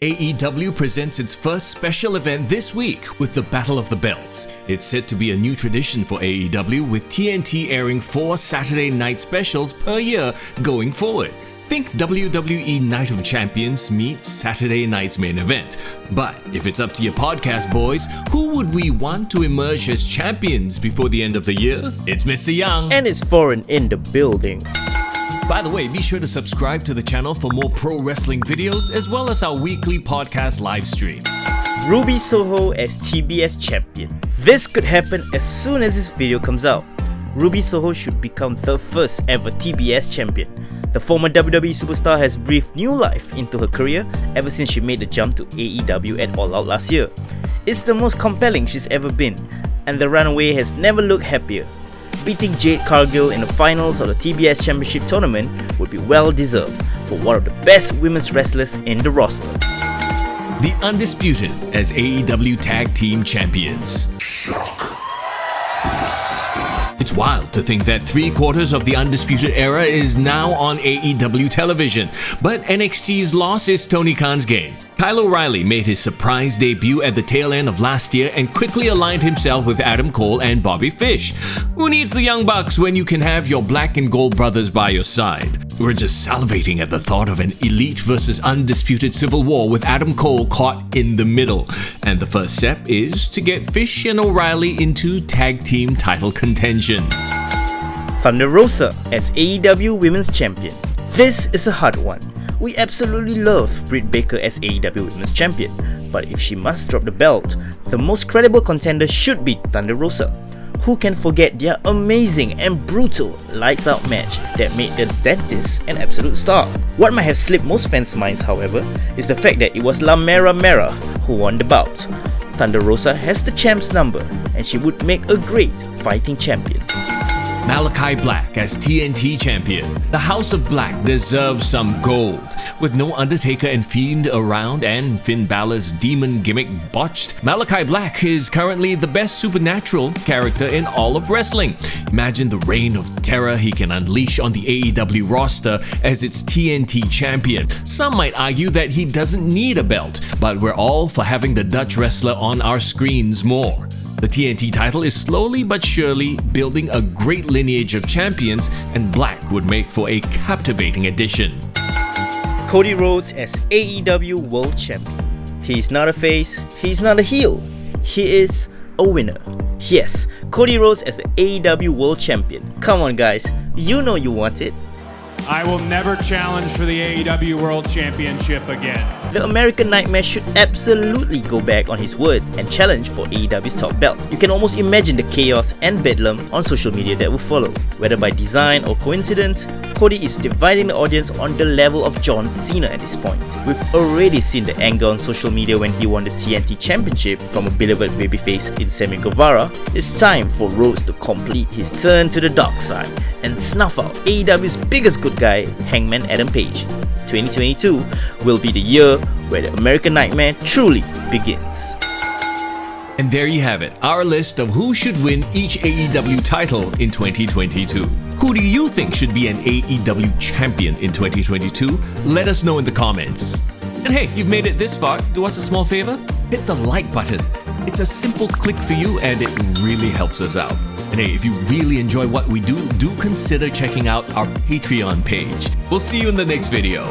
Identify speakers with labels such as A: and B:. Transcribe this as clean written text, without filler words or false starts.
A: AEW presents its first special event this week with the Battle of the Belts. It's set to be a new tradition for AEW, with TNT airing 4 Saturday night specials per year going forward. Think WWE Night of Champions meets Saturday night's main event. But if it's up to your podcast boys, who would we want to emerge as champions before the end of the year? It's Mr. Young.
B: And it's Foreign in the building.
A: By the way, be sure to subscribe to the channel for more pro wrestling videos as well as our weekly podcast live stream.
B: Ruby Soho as TBS champion. This could happen as soon as this video comes out. Ruby Soho should become the first ever TBS champion. The former WWE superstar has breathed new life into her career ever since she made the jump to AEW at All Out last year. It's the most compelling she's ever been, and the runaway has never looked happier. Beating Jade Cargill in the finals of the TBS Championship tournament would be well deserved for one of the best women's wrestlers in the roster.
A: The Undisputed as AEW Tag Team Champions. It's wild to think that 3/4 of the Undisputed Era is now on AEW television, but NXT's loss is Tony Khan's gain. Kyle O'Reilly made his surprise debut at the tail end of last year and quickly aligned himself with Adam Cole and Bobby Fish. Who needs the Young Bucks when you can have your black and gold brothers by your side? We're just salivating at the thought of an elite versus undisputed civil war with Adam Cole caught in the middle. And the first step is to get Fish and O'Reilly into tag team title contention.
B: Thunder Rosa as AEW Women's Champion. This is a hard one. We absolutely love Britt Baker as AEW Women's Champion, but if she must drop the belt, the most credible contender should be Thunder Rosa. Who can forget their amazing and brutal lights out match that made the Dentist an absolute star? What might have slipped most fans' minds, however, is the fact that it was La Mera Mera who won the bout. Thunder Rosa has the champ's number, and she would make a great fighting champion.
A: Malachi Black as TNT Champion. The House of Black deserves some gold. With no Undertaker and Fiend around and Finn Balor's demon gimmick botched, Malachi Black is currently the best supernatural character in all of wrestling. Imagine the reign of terror he can unleash on the AEW roster as its TNT Champion. Some might argue that he doesn't need a belt, but we're all for having the Dutch wrestler on our screens more. The TNT title is slowly but surely building a great lineage of champions, and Black would make for a captivating addition.
B: Cody Rhodes as AEW World Champion. He's not a face, he's not a heel, he is a winner. Yes, Cody Rhodes as the AEW World Champion. Come on guys, you know you want it.
C: I will never challenge for the AEW World Championship again.
B: The American Nightmare should absolutely go back on his word and challenge for AEW's top belt. You can almost imagine the chaos and bedlam on social media that will follow. Whether by design or coincidence, Cody is dividing the audience on the level of John Cena at this point. We've already seen the anger on social media when he won the TNT Championship from a beloved babyface in Sammy Guevara. It's time for Rhodes to complete his turn to the dark side and snuff out AEW's biggest good guy, Hangman Adam Page. 2022 will be the year where the American Nightmare truly begins.
A: And there you have it, our list of who should win each AEW title in 2022. Who do you think should be an AEW champion in 2022? Let us know in the comments. And hey, you've made it this far, do us a small favor? Hit the like button. It's a simple click for you and it really helps us out. And hey, if you really enjoy what we do consider checking out our Patreon page. We'll see you in the next video.